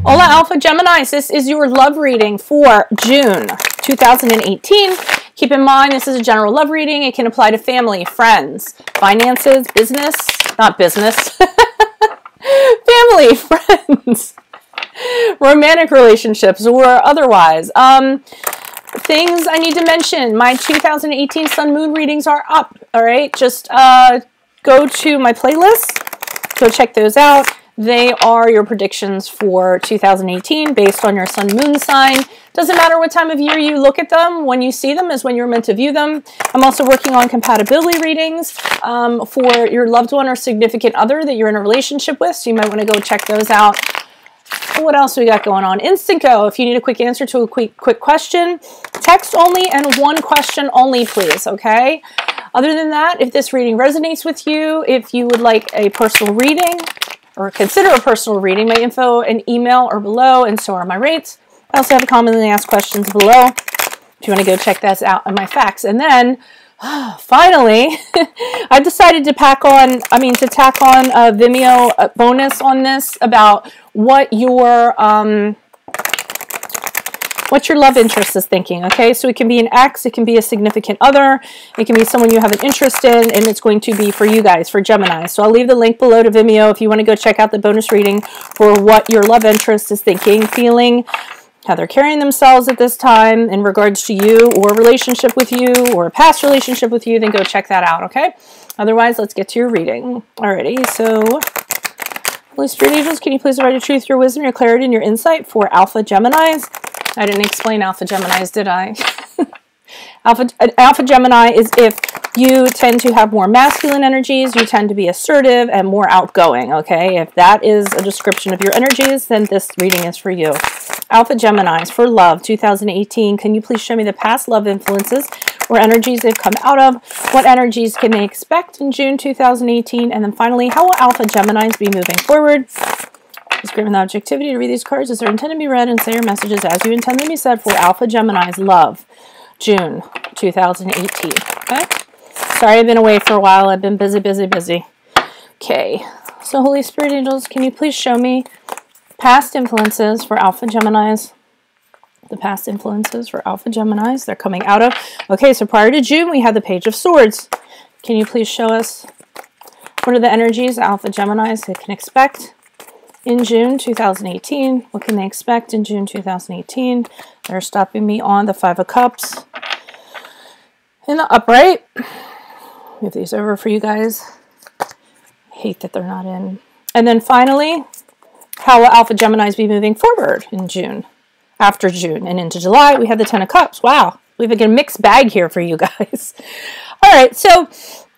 Hola Alpha Geminis, this is your love reading for June 2018. Keep in mind, this is a general love reading. It can apply to family, friends, finances, business, not business, family, friends, romantic relationships, or otherwise. Things I need to mention, my 2018 Sun Moon readings are up, all right? Just go to my playlist, go check those out. They are your predictions for 2018 based on your Sun Moon sign. Doesn't matter what time of year you look at them. When you see them is when you're meant to view them. I'm also working on compatibility readings for your loved one or significant other that you're in a relationship with, so you might want to go check those out. What else we got going on? Instant Go. If you need a quick answer to a quick question, text only and one question only, please, okay? Other than that, if this reading resonates with you, if you would like a personal reading, or consider a personal reading, my info and email are below, and so are my rates. I also have commonly asked questions below if you want to go check that out on my FAQS. And then, finally, I decided to tack on a Vimeo bonus on this about what your love interest is thinking, okay? So it can be an ex, it can be a significant other, it can be someone you have an interest in, and it's going to be for you guys, for Gemini. So I'll leave the link below to Vimeo if you want to go check out the bonus reading for what your love interest is thinking, feeling, how they're carrying themselves at this time in regards to you or a relationship with you or a past relationship with you. Then go check that out, okay? Otherwise, let's get to your reading. Alrighty, so Holy Spirit Angels, can you please provide your truth, your wisdom, your clarity, and your insight for Alpha Geminis? I didn't explain Alpha Geminis, did I? Alpha Gemini is if you tend to have more masculine energies, you tend to be assertive and more outgoing, okay? If that is a description of your energies, then this reading is for you. Alpha Geminis for love 2018. Can you please show me the past love influences or energies they've come out of? What energies can they expect in June 2018? And then finally, how will Alpha Geminis be moving forward? It's great with objectivity to read these cards as they're intended to be read and say your messages as you intend them to be said for Alpha Gemini's love, June 2018. Okay? Sorry I've been away for a while. I've been busy. Okay. So Holy Spirit Angels, can you please show me past influences for Alpha Geminis? The past influences for Alpha Geminis they're coming out of. Okay, so prior to June, we had the Page of Swords. Can you please show us what are the energies Alpha Geminis they can expect in June 2018? What can they expect in June 2018? They're stopping me on the Five of Cups in the upright. Move these over for you guys. Hate that they're not in. And then finally, how will Alpha Geminis be moving forward in June? After June and into July, we have the Ten of Cups. Wow, we've got a mixed bag here for you guys. All right, so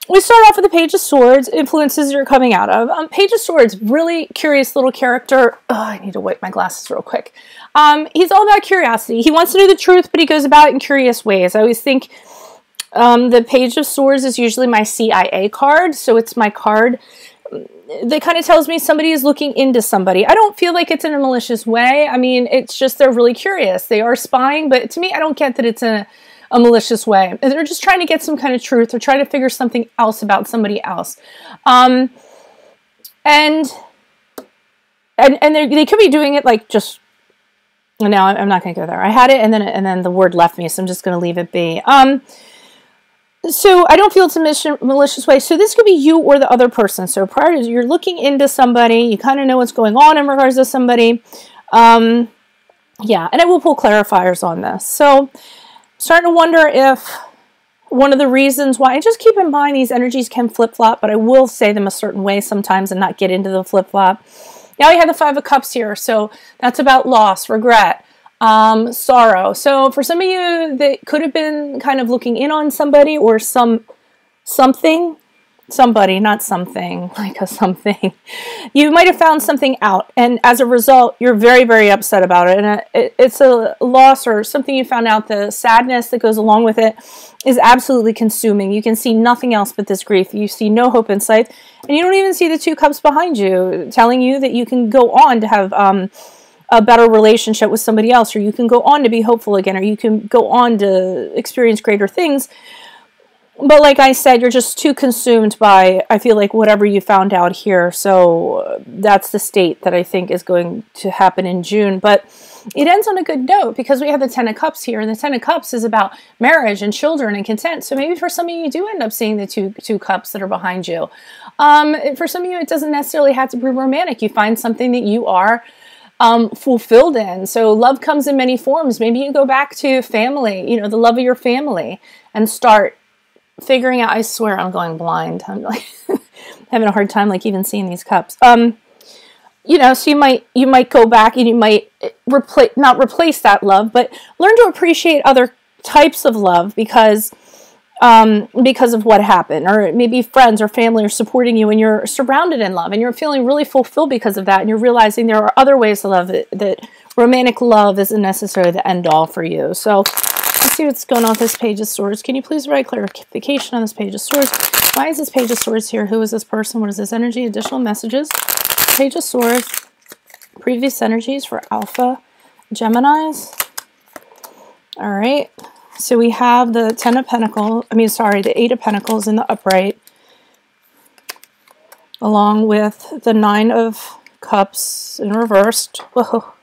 we start off with the Page of Swords, influences you're coming out of. Page of Swords, really curious little character. Oh, I need to wipe my glasses real quick. He's all about curiosity. He wants to know the truth, but he goes about it in curious ways. I always think the Page of Swords is usually my CIA card, so it's my card that kind of tells me somebody is looking into somebody. I don't feel like it's in a malicious way. I mean, it's just they're really curious. They are spying, but to me, I don't get that it's a malicious way. They're just trying to get some kind of truth. They're trying to figure something else about somebody else. And they could be doing it like just, no, I'm not going to go there. I had it and then the word left me, so I'm just going to leave it be. So I don't feel it's a malicious way. So this could be you or the other person. So prior to you're looking into somebody, you kind of know what's going on in regards to somebody. Yeah, and I will pull clarifiers on this. So starting to wonder if one of the reasons why, and just keep in mind these energies can flip-flop, but I will say them a certain way sometimes and not get into the flip-flop. Now we have the Five of Cups here, so that's about loss, regret, sorrow. So for some of you that could have been kind of looking in on somebody or somebody, not something, like a something. You might have found something out, and as a result, you're very, very upset about it. And it's a loss or something you found out. The sadness that goes along with it is absolutely consuming. You can see nothing else but this grief. You see no hope in sight, and you don't even see the Two Cups behind you, telling you that you can go on to have a better relationship with somebody else, or you can go on to be hopeful again, or you can go on to experience greater things. But like I said, you're just too consumed by, I feel like, whatever you found out here. So that's the state that I think is going to happen in June. But it ends on a good note because we have the Ten of Cups here. And the Ten of Cups is about marriage and children and content. So maybe for some of you, you do end up seeing the two cups that are behind you. For some of you, it doesn't necessarily have to be romantic. You find something that you are fulfilled in. So love comes in many forms. Maybe you go back to family, you know, the love of your family, and start figuring out. I swear I'm going blind. I'm like having a hard time like even seeing these cups. You know, so you might go back and you might not replace that love, but learn to appreciate other types of love because of what happened, or maybe friends or family are supporting you and you're surrounded in love and you're feeling really fulfilled because of that, and you're realizing there are other ways to love, that romantic love isn't necessarily the end all for you. So let's see what's going on with this Page of Swords. Can you please write clarification on this Page of Swords? Why is this Page of Swords here? Who is this person? What is this energy? Additional messages. Page of Swords. Previous energies for Alpha Geminis. All right. So we have the the Eight of Pentacles in the upright, along with the Nine of Cups in reversed. Whoa.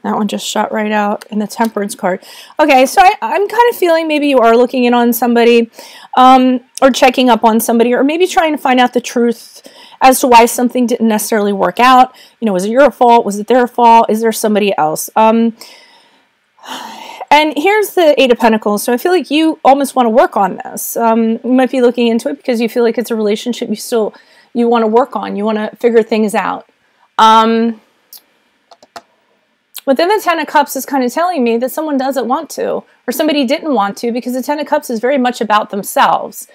That one just shot right out, in the Temperance card. Okay, so I'm kind of feeling maybe you are looking in on somebody, or checking up on somebody, or maybe trying to find out the truth as to why something didn't necessarily work out. You know, was it your fault? Was it their fault? Is there somebody else? And here's the Eight of Pentacles. So I feel like you almost want to work on this. You might be looking into it because you feel like it's a relationship you want to work on. You want to figure things out. But then the Ten of Cups is kind of telling me that someone doesn't want to, or somebody didn't want to, because the Ten of Cups is very much about themselves.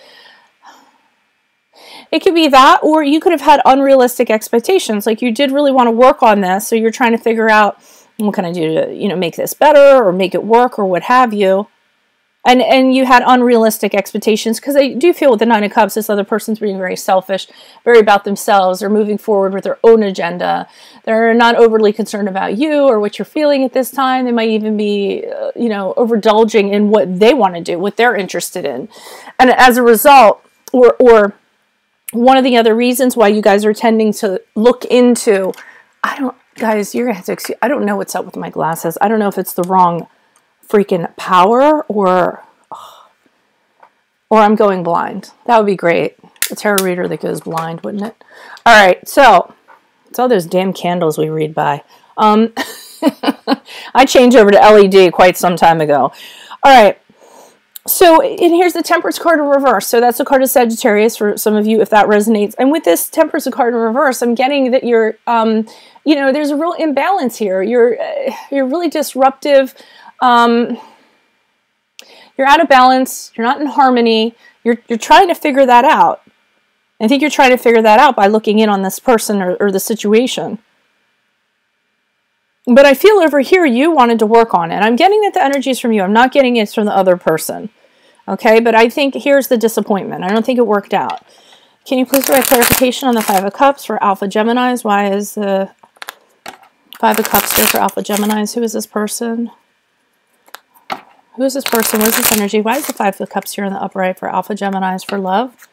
It could be that, or you could have had unrealistic expectations. Like you did really want to work on this, so you're trying to figure out, what can I do to, you know, make this better or make it work or what have you. And you had unrealistic expectations, because I do feel with the Nine of Cups, this other person's being very selfish, very about themselves. They're moving forward with their own agenda. They're not overly concerned about you or what you're feeling at this time. They might even be, you know, overindulging in what they want to do, what they're interested in. And as a result, or one of the other reasons why you guys are tending to look into, guys, you're going to have to excuse, I don't know what's up with my glasses. I don't know if it's the wrong freaking power or I'm going blind. That would be great. A tarot reader that goes blind, wouldn't it? All right, so it's all those damn candles we read by. I changed over to LED quite some time ago. All right, so and here's the Temperance card in reverse. So that's the card of Sagittarius for some of you, if that resonates. And with this Temperance card in reverse, I'm getting that you're, you know, there's a real imbalance here. You're really disruptive. You're out of balance. You're not in harmony. You're trying to figure that out. I think you're trying to figure that out by looking in on this person or the situation. But I feel over here you wanted to work on it. I'm getting that the energy is from you. I'm not getting it from the other person. Okay, but I think here's the disappointment. I don't think it worked out. Can you please provide clarification on the Five of Cups for Alpha Geminis? Why is the Five of Cups here for Alpha Geminis? Who is this person? Who is this person? What is this energy? Why is the Five of Cups here in the upright for Alpha Geminis for love?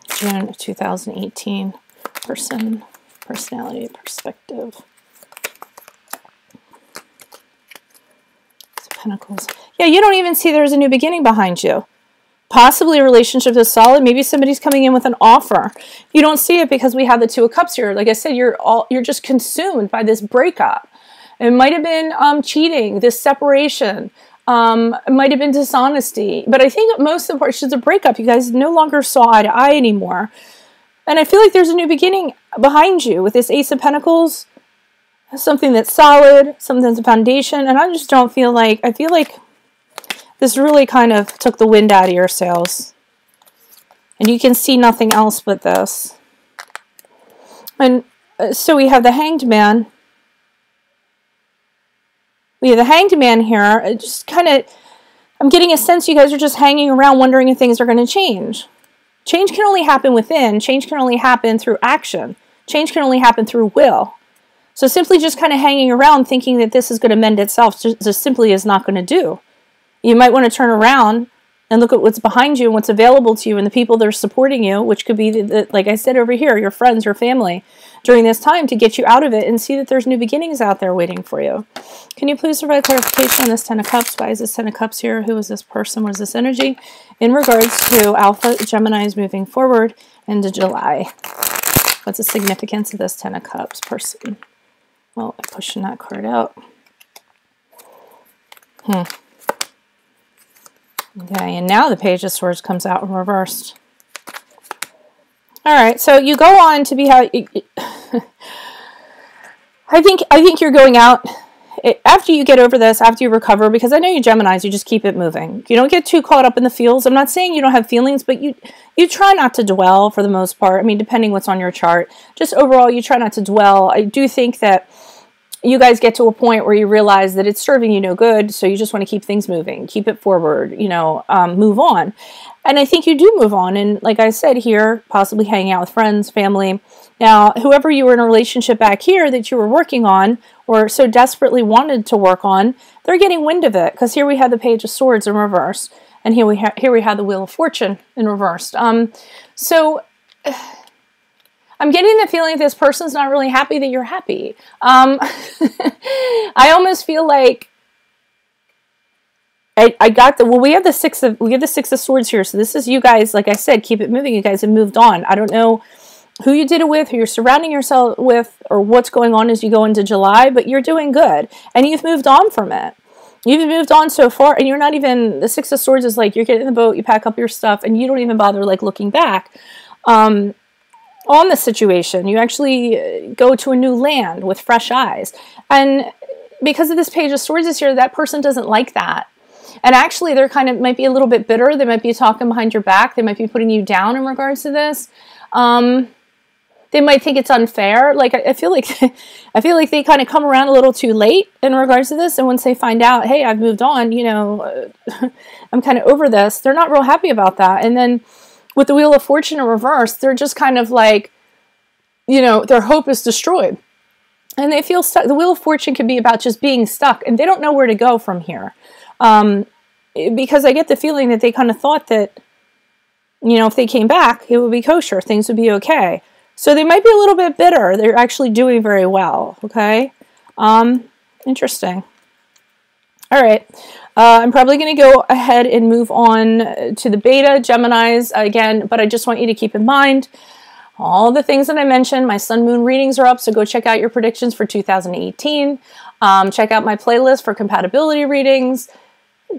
June 2018. Person, personality, perspective. Pentacles. Yeah, you don't even see there's a new beginning behind you. Possibly a relationship that's solid. Maybe somebody's coming in with an offer. You don't see it because we have the Two of Cups here. Like I said, you're just consumed by this breakup. It might have been cheating, this separation. It might have been dishonesty. But I think most of the part, it's just a breakup. You guys no longer saw eye to eye anymore. And I feel like there's a new beginning behind you with this Ace of Pentacles. Something that's solid, something that's a foundation. And I just don't feel like, I feel like this really kind of took the wind out of your sails. And you can see nothing else but this. And so we have the Hanged Man. We have the Hanged Man here. It just kind of, I'm getting a sense you guys are just hanging around wondering if things are going to change. Change can only happen within. Change can only happen through action. Change can only happen through will. So simply just kind of hanging around thinking that this is going to mend itself just simply is not going to do. You might want to turn around and look at what's behind you and what's available to you and the people that are supporting you, which could be, like I said over here, your friends, your family, during this time to get you out of it and see that there's new beginnings out there waiting for you. Can you please provide clarification on this 10 of Cups? Why is this 10 of Cups here? Who is this person? What is this energy? In regards to Alpha Geminis moving forward into July. What's the significance of this 10 of Cups person? Well, I'm pushing that card out. Okay, and now the Page of Swords comes out in reversed. All right, so you go on to be how... I think you're going out... After you get over this, after you recover, because I know you Geminis, you just keep it moving. You don't get too caught up in the feels. I'm not saying you don't have feelings, but you try not to dwell for the most part. I mean, depending what's on your chart. Just overall, you try not to dwell. I do think that you guys get to a point where you realize that it's serving you no good, so you just want to keep things moving, keep it forward, you know, move on. And I think you do move on. And like I said here, possibly hanging out with friends, family. Now, whoever you were in a relationship back here that you were working on or so desperately wanted to work on, they're getting wind of it. Because here we have the Page of Swords in reverse. And here we have the Wheel of Fortune in reversed. So I'm getting the feeling this person's not really happy that you're happy. I almost feel like I got the, well, we have the Six of Swords here. So this is you guys, like I said, keep it moving. You guys have moved on. I don't know who you did it with, who you're surrounding yourself with, or what's going on as you go into July, but you're doing good. And you've moved on from it. You've moved on so far, and you're not even, the Six of Swords is like, you're getting in the boat, you pack up your stuff, and you don't even bother, like, looking back on the situation. You actually go to a new land with fresh eyes. And because of this Page of Swords is here, that person doesn't like that. And actually, they're kind of, might be a little bit bitter. They might be talking behind your back. They might be putting you down in regards to this. They might think it's unfair. Like, I feel like they kind of come around a little too late in regards to this. And once they find out, hey, I've moved on, you know, I'm kind of over this, they're not real happy about that. And then with the Wheel of Fortune in reverse, they're just kind of like, you know, their hope is destroyed. And they feel stuck. The Wheel of Fortune can be about just being stuck. And they don't know where to go from here. Because I get the feeling that they kind of thought that, you know, if they came back, it would be kosher. Things would be okay. So they might be a little bit bitter. They're actually doing very well, okay? Interesting. All right. I'm probably going to go ahead and move on to the Beta Geminis again, but I just want you to keep in mind all the things that I mentioned. My Sun Moon readings are up, so go check out your predictions for 2018. Check out my playlist for compatibility readings.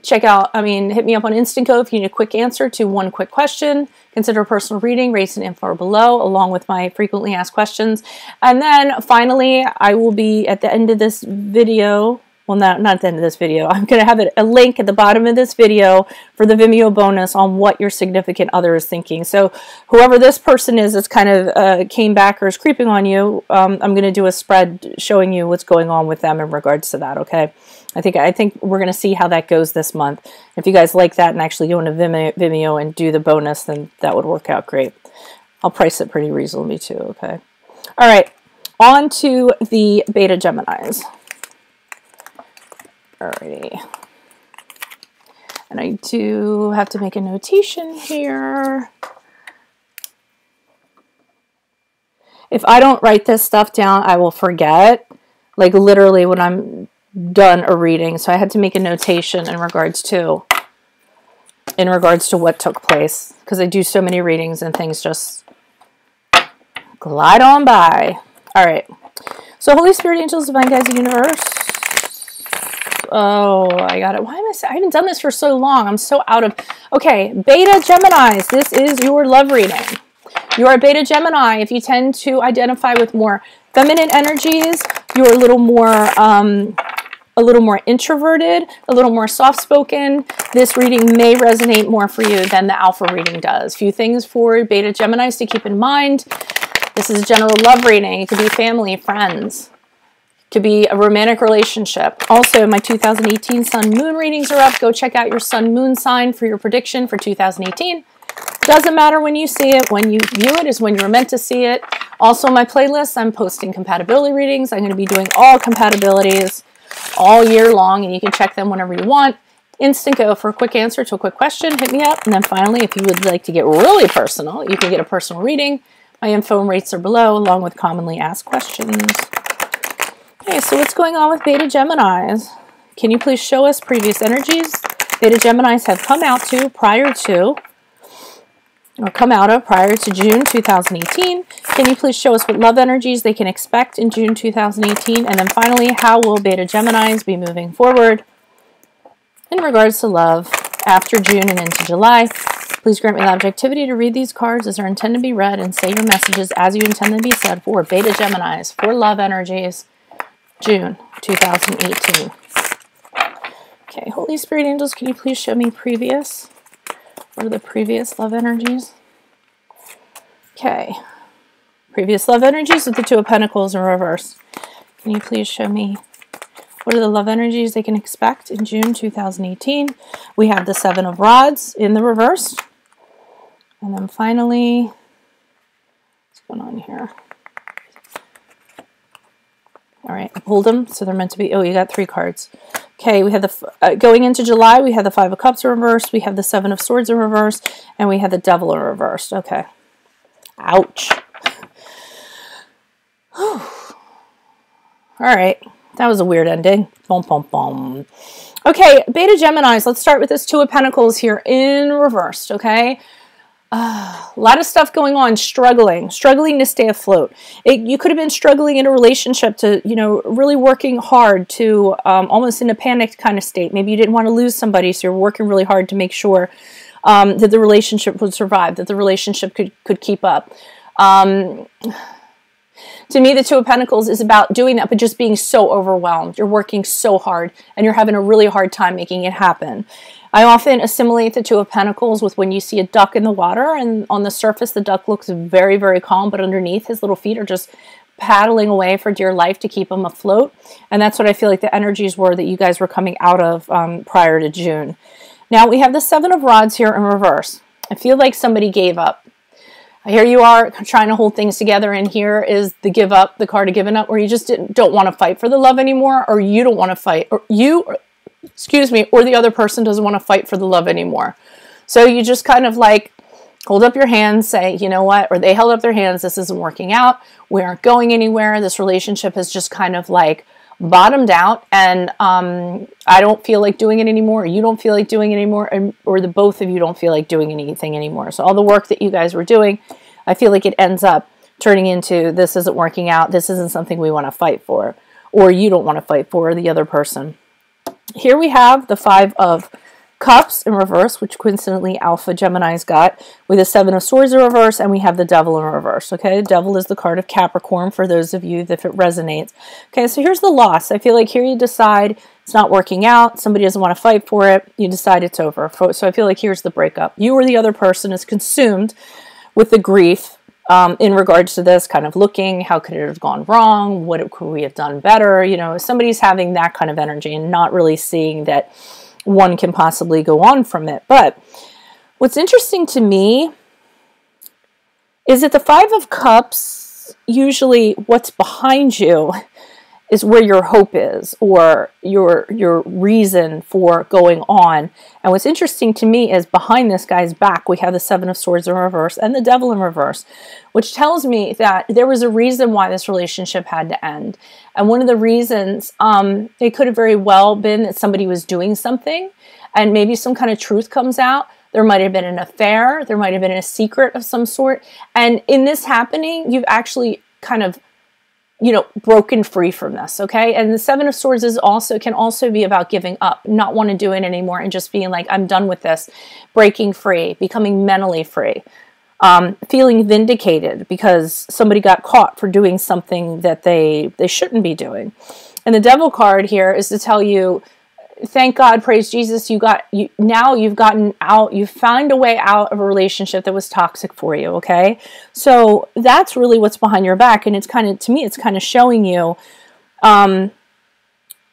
Check out, hit me up on Instant Code if you need a quick answer to one quick question. Consider a personal reading, rates and info below, along with my frequently asked questions. And then finally, I will be at the end of this video. Well, not at the end of this video. I'm going to have a link at the bottom of this video for the Vimeo bonus on what your significant other is thinking. So whoever this person is that's kind of came back or is creeping on you, I'm going to do a spread showing you what's going on with them in regards to that, okay? I think we're going to see how that goes this month. If you guys like that and actually go into Vimeo and do the bonus, then that would work out great. I'll price it pretty reasonably too, okay? All right, on to the Beta Geminis. Alrighty. And I do have to make a notation here. If I don't write this stuff down, I will forget. Like literally when I'm done a reading. So I had to make a notation in regards to what took place. Because I do so many readings and things just glide on by. Alright. So Holy Spirit, Angels, Divine Guides, the Universe. Oh, I got it. Why am I haven't done this for so long. I'm so out of... Okay, Beta Geminis. This is your love reading. You are a Beta Gemini. If you tend to identify with more feminine energies, you're a little more introverted, a little more soft-spoken. This reading may resonate more for you than the Alpha reading does. Few things for Beta Geminis to keep in mind. This is a general love reading. It could be family, friends. Could be a romantic relationship. Also, my 2018 Sun Moon readings are up. Go check out your Sun Moon sign for your prediction for 2018. Doesn't matter when you see it. When you view it is when you're meant to see it. Also, my playlist, I'm posting compatibility readings. I'm going to be doing all compatibilities all year long, and you can check them whenever you want. Instant go for a quick answer to a quick question, hit me up. And then finally, if you would like to get really personal, you can get a personal reading. My info and rates are below, along with commonly asked questions. Okay, so what's going on with Beta Geminis? Can you please show us previous energies Beta Geminis have come out to prior to, or come out of prior to June 2018? Can you please show us what love energies they can expect in June 2018? And then finally, how will Beta Geminis be moving forward in regards to love after June and into July? Please grant me the objectivity to read these cards as they're intended to be read and say your messages as you intend them to be said for Beta Geminis for love energies, June 2018. Okay, Holy Spirit Angels, can you please show me previous? What are the previous love energies? Okay. Previous love energies with the Two of Pentacles in reverse. Can you please show me what are the love energies they can expect in June 2018? We have the Seven of Rods in the reverse. And then finally, what's going on here? All right, I pulled them, so they're meant to be, oh, you got 3 cards. Okay, we have the, going into July, we have the Five of Cups in reverse, we have the Seven of Swords in reverse, and we have the Devil in reverse. Okay. Ouch. All right, that was a weird ending. Boom, boom, boom. Okay, Beta Geminis, let's start with this Two of Pentacles here in reverse, okay? A lot of stuff going on, struggling to stay afloat. You could have been struggling in a relationship to, you know, really working hard to almost in a panicked kind of state. Maybe you didn't want to lose somebody, so you're working really hard to make sure that the relationship would survive, that the relationship could keep up. To me, the Two of Pentacles is about doing that, but just being so overwhelmed. You're working so hard, and you're having a really hard time making it happen. I often assimilate the Two of Pentacles with when you see a duck in the water, and on the surface, the duck looks very, very calm, but underneath, his little feet are just paddling away for dear life to keep him afloat. And that's what I feel like the energies were that you guys were coming out of prior to June. Now, we have the Seven of Rods here in reverse. I feel like somebody gave up. Here you are trying to hold things together, and here is the give up, the card of giving up, where you just don't want to fight for the love anymore, or you don't want to fight, or or the other person doesn't want to fight for the love anymore. So you just kind of like hold up your hands, say, you know what, or they held up their hands, this isn't working out, we aren't going anywhere, this relationship has just kind of like bottomed out, and I don't feel like doing it anymore, or you don't feel like doing it anymore, or the both of you don't feel like doing anything anymore. So all the work that you guys were doing, I feel like it ends up turning into this isn't working out, this isn't something we want to fight for, or you don't want to fight for the other person. Here we have the Five of Cups in reverse, which coincidentally Alpha Gemini's got, with the Seven of Swords in reverse, and we have the Devil in reverse, okay? The Devil is the card of Capricorn for those of you that if it resonates. Okay, so here's the loss. I feel like here you decide it's not working out, somebody doesn't want to fight for it, you decide it's over. So I feel like here's the breakup. You or the other person is consumed with the grief in regards to this, kind of looking, how could it have gone wrong? What could we have done better? You know, somebody's having that kind of energy and not really seeing that one can possibly go on from it. But what's interesting to me is that the Five of Cups, usually what's behind you is where your hope is, or your reason for going on. And what's interesting to me is behind this guy's back, we have the Seven of Swords in reverse and the Devil in reverse, which tells me that there was a reason why this relationship had to end. And one of the reasons, it could have very well been that somebody was doing something, and maybe some kind of truth comes out. There might have been an affair, there might have been a secret of some sort. And in this happening, you've actually kind of, you know, broken free from this, okay? And the Seven of Swords can also be about giving up, not want to do it anymore, and just being like, I'm done with this, breaking free, becoming mentally free, feeling vindicated because somebody got caught for doing something that they shouldn't be doing. And the Devil card here is to tell you, thank God, praise Jesus, now you've gotten out, you found a way out of a relationship that was toxic for you, okay? So that's really what's behind your back, and it's kind of, to me, it's kind of showing you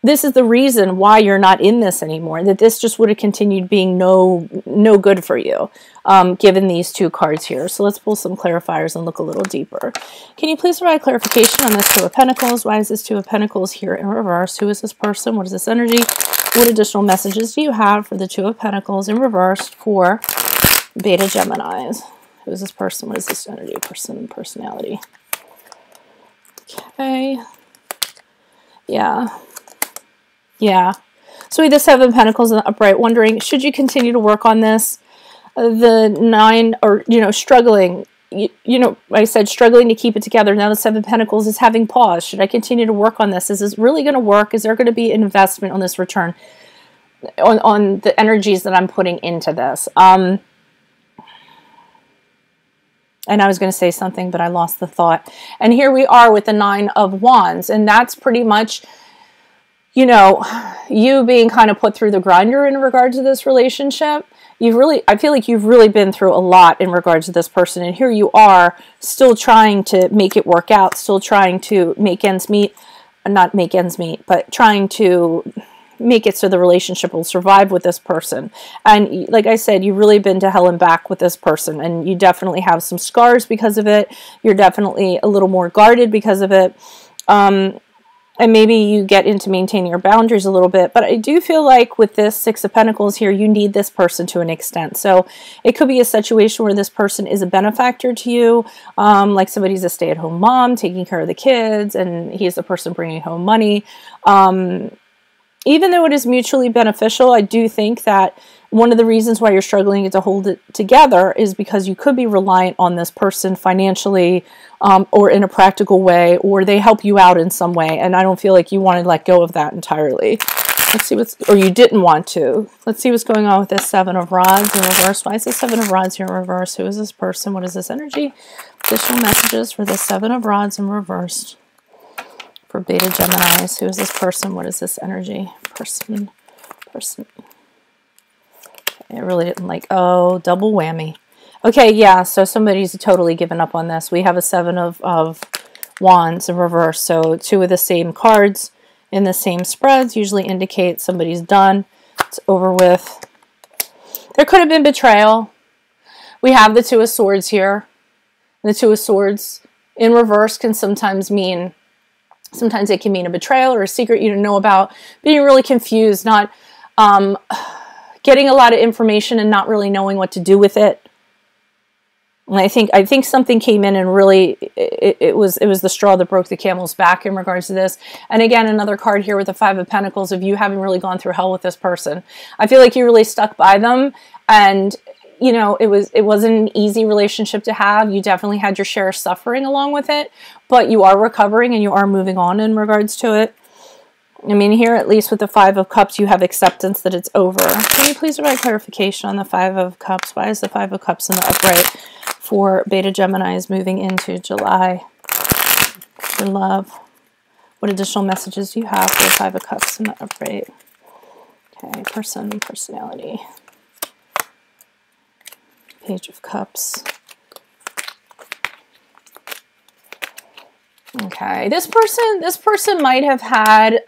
this is the reason why you're not in this anymore, that this just would have continued being no good for you, given these two cards here. So let's pull some clarifiers and look a little deeper. Can you please provide clarification on this Two of Pentacles? Why is this Two of Pentacles here in reverse? Who is this person? What is this energy? What additional messages do you have for the Two of Pentacles in reverse for Beta Geminis? Who is this person? What is this energy? Person, personality. Okay. Yeah. Yeah. So we have the Seven of Pentacles in the upright, wondering, should you continue to work on this? The Nine, or, you know, struggling. You know, I said struggling to keep it together. Now the Seven of Pentacles is having pause. Should I continue to work on this? Is this really going to work? Is there going to be investment on this return? On the energies that I'm putting into this. And I was going to say something, but I lost the thought. And here we are with the Nine of Wands. And that's pretty much, you know, you being kind of put through the grinder in regard to this relationship. I feel like you've really been through a lot in regards to this person. And here you are still trying to make it work out, still trying to make ends meet, not make ends meet, but trying to make it so the relationship will survive with this person. And like I said, you've really been to hell and back with this person, and you definitely have some scars because of it. You're definitely a little more guarded because of it. And maybe you get into maintaining your boundaries a little bit. But I do feel like with this Six of Pentacles here, you need this person to an extent. So it could be a situation where this person is a benefactor to you. Like somebody's a stay-at-home mom taking care of the kids, and he's the person bringing home money. Even though it is mutually beneficial, I do think that one of the reasons why you're struggling to hold it together is because you could be reliant on this person financially, or in a practical way, or they help you out in some way. And I don't feel like you want to let go of that entirely. Let's see or you didn't want to. Let's see what's going on with this Seven of Rods in reverse. Why is the Seven of Rods here in reverse? Who is this person? What is this energy? Additional messages for the Seven of Rods in reverse for Beta Geminis. Who is this person? What is this energy? Person. I really didn't like, oh, double whammy. Okay, yeah, so somebody's totally given up on this. We have a Seven of Wands in reverse. So two of the same cards in the same spreads usually indicate somebody's done. It's over with. There could have been betrayal. We have the Two of Swords here. The Two of Swords in reverse can sometimes mean, sometimes it can mean a betrayal or a secret you don't know about, being really confused, not getting a lot of information and not really knowing what to do with it. And I think something came in and really it was the straw that broke the camel's back in regards to this. And again, another card here with the Five of Pentacles of you having really gone through hell with this person. I feel like you really stuck by them, and you know, it wasn't an easy relationship to have. You definitely had your share of suffering along with it, but you are recovering and you are moving on in regards to it. I mean, here, at least with the Five of Cups, you have acceptance that it's over. Can you please provide clarification on the Five of Cups? Why is the Five of Cups in the upright for Beta Geminis moving into July? Your love. What additional messages do you have for the Five of Cups in the upright? Okay, person, personality. Page of Cups. Okay, this person might have had,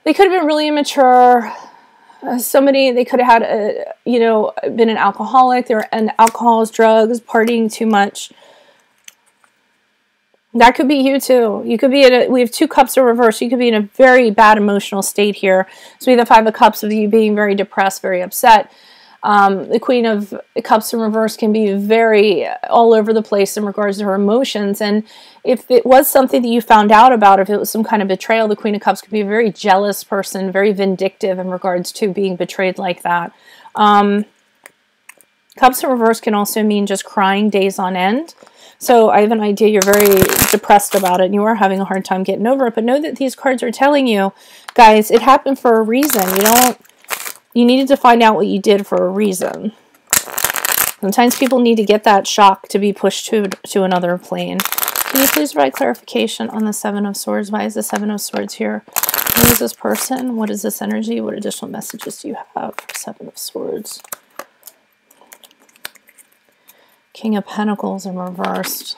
they could have been really immature. They could have had, you know, been an alcoholic. They were in alcohols, drugs, partying too much. That could be you too. You could be in we have Two Cups in reverse. You could be in a very bad emotional state here. So we have the Five of Cups of you being very depressed, very upset. The Queen of Cups in reverse can be very all over the place in regards to her emotions. And if it was something that you found out about, if it was some kind of betrayal, the Queen of Cups could be a very jealous person, very vindictive in regards to being betrayed like that. Cups in reverse can also mean just crying days on end. So I have an idea you're very depressed about it and you are having a hard time getting over it. But know that these cards are telling you, guys, it happened for a reason. You needed to find out what you did for a reason. Sometimes people need to get that shock to be pushed to another plane. Can you please provide clarification on the Seven of Swords? Why is the Seven of Swords here? Who is this person? What is this energy? What additional messages do you have for Seven of Swords? King of Pentacles in reversed.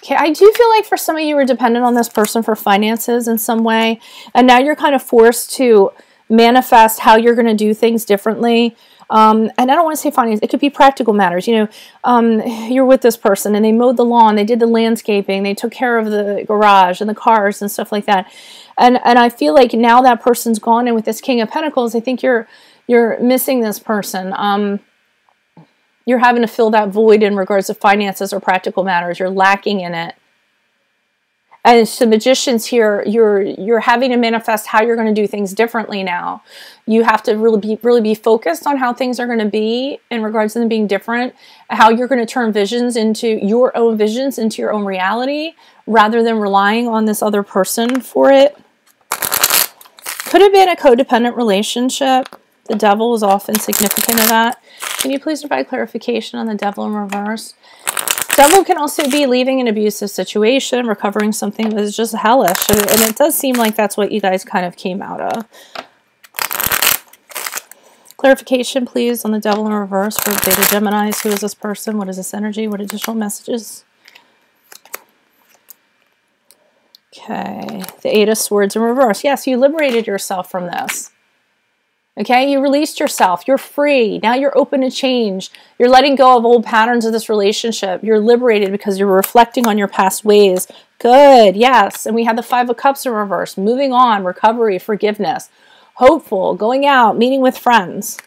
Okay, I do feel like for some of you were dependent on this person for finances in some way. And now you're kind of forced to manifest how you're going to do things differently. And I don't want to say finance. It could be practical matters. You know, you're with this person and they mowed the lawn, they did the landscaping, they took care of the garage and the cars and stuff like that. And I feel like now that person's gone, and with this King of Pentacles, I think you're missing this person. You're having to fill that void in regards to finances or practical matters. You're lacking in it. And so Magicians here, you're having to manifest how you're going to do things differently now. You have to really be focused on how things are going to be in regards to them being different, how you're going to turn visions into your own visions, into your own reality, rather than relying on this other person for it. Could have been a codependent relationship. The Devil is often significant of that. Can you please provide clarification on the Devil in reverse? Devil can also be leaving an abusive situation, recovering something that is just hellish. And it does seem like that's what you guys kind of came out of. Clarification, please, on the Devil in reverse for Beta Geminis. Who is this person? What is this energy? What additional messages? Okay. The Eight of Swords in reverse. Yes, you liberated yourself from this. Okay, you released yourself. You're free. Now you're open to change. You're letting go of old patterns of this relationship. You're liberated because you're reflecting on your past ways. Good, yes. And we had the Five of Cups in reverse. Moving on, recovery, forgiveness, hopeful, going out, meeting with friends.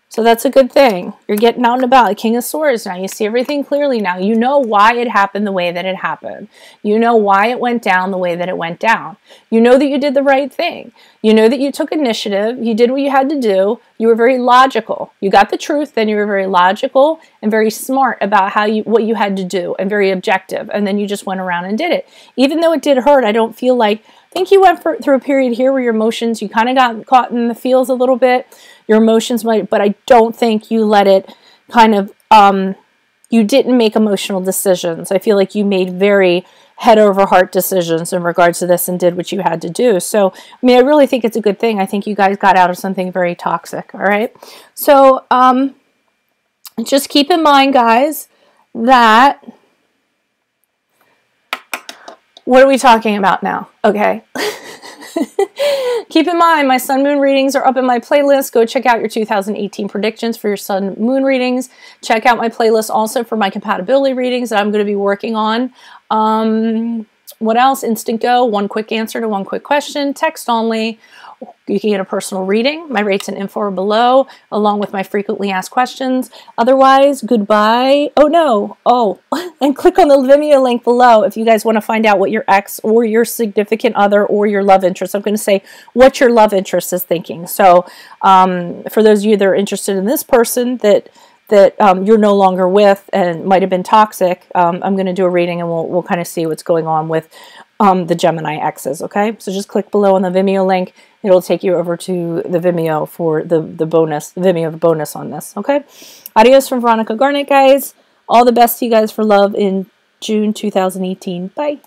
So that's a good thing. You're getting out and about. The King of Swords now. You see everything clearly now. You know why it happened the way that it happened. You know why it went down the way that it went down. You know that you did the right thing. You know that you took initiative. You did what you had to do. You were very logical. You got the truth, then you were very logical and very smart about what you had to do, and very objective. And then you just went around and did it. Even though it did hurt, I don't feel like, I think you went through a period here where your emotions, you kind of got caught in the feels a little bit. Your emotions might, but I don't think you let it kind of, you didn't make emotional decisions. I feel like you made very head over heart decisions in regards to this and did what you had to do. So, I mean, I really think it's a good thing. I think you guys got out of something very toxic, all right? So, just keep in mind, guys, that, what are we talking about now? Okay. Keep in mind, my Sun Moon readings are up in my playlist. Go check out your 2018 predictions for your Sun Moon readings. Check out my playlist also for my compatibility readings that I'm going to be working on. What else? Instant Go, one quick answer to one quick question, text only. You can get a personal reading. My rates and info are below, along with my frequently asked questions. Otherwise, goodbye. Oh, no. Oh, and click on the Vimeo link below if you guys want to find out what your ex or your significant other or your love interest, I'm going to say what your love interest is thinking. So for those of you that are interested in this person that you're no longer with and might have been toxic, I'm going to do a reading and we'll kind of see what's going on with the Gemini exes, okay? So just click below on the Vimeo link. It'll take you over to the Vimeo for the bonus, the Vimeo bonus on this, okay? Adios from Veronica Garnett, guys. All the best to you guys for love in June 2018. Bye.